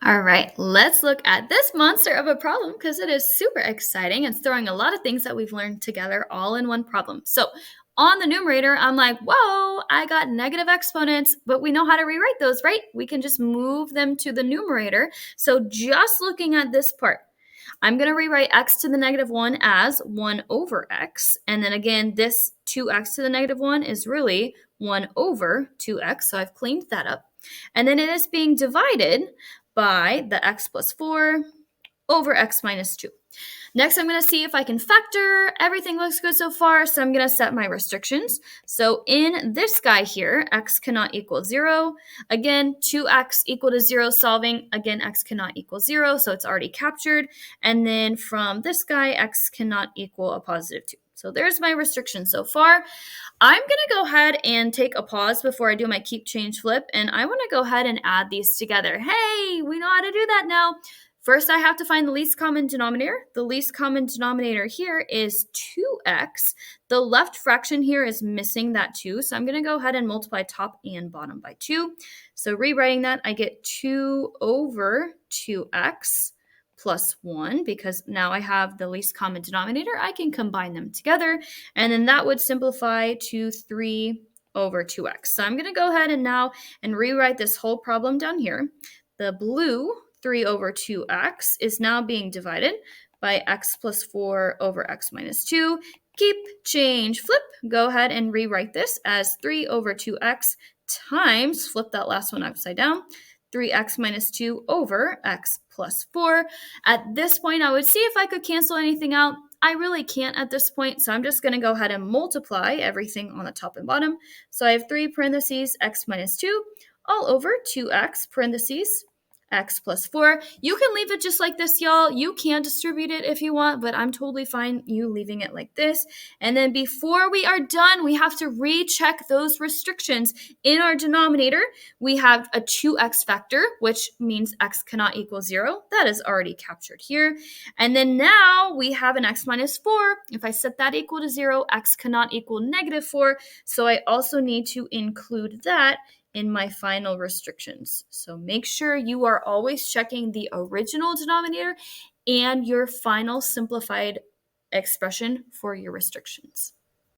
All right, let's look at this monster of a problem because it is super exciting. It's throwing a lot of things that we've learned together all in one problem. So on the numerator, I'm like, whoa, I got negative exponents, but we know how to rewrite those, right? We can just move them to the numerator. So just looking at this part, I'm going to rewrite x to the negative 1 as 1 over x. And then again, this 2x to the negative 1 is really 1 over 2x. So I've cleaned that up. And then it is being divided by the x plus 4 over x minus 2. Next, I'm going to see if I can factor. Everything looks good so far, so I'm going to set my restrictions. So in this guy here, x cannot equal 0. Again, 2x equal to 0 solving. Again, x cannot equal 0, so it's already captured. And then from this guy, x cannot equal a positive 2. So there's my restriction so far. I'm going to go ahead and take a pause before I do my keep, change, flip, and I want to go ahead and add these together. Hey, we know how to do that now. First, I have to find the least common denominator. The least common denominator here is 2x. The left fraction here is missing that 2, so I'm going to go ahead and multiply top and bottom by 2. So rewriting that, I get 2 over 2x plus 1, because now I have the least common denominator. I can combine them together, and then that would simplify to 3 over 2x. So I'm going to go ahead and now rewrite this whole problem down here. The blue 3 over 2x is now being divided by x plus 4 over x minus 2. Keep, change, flip. Go ahead and rewrite this as 3 over 2x times, flip that last one upside down, 3x minus 2 over x plus 4. At this point, I would see if I could cancel anything out. I really can't at this point, so I'm just going to go ahead and multiply everything on the top and bottom. So I have 3 parentheses x minus 2 all over 2x parentheses x plus 4. You can leave it just like this, y'all. You can distribute it if you want, but I'm totally fine you leaving it like this. And then before we are done, we have to recheck those restrictions. In our denominator, we have a 2x factor, which means x cannot equal 0. That is already captured here. And then now we have an x minus 4. If I set that equal to 0, x cannot equal negative 4. So I also need to include that in my final restrictions. So make sure you are always checking the original denominator and your final simplified expression for your restrictions.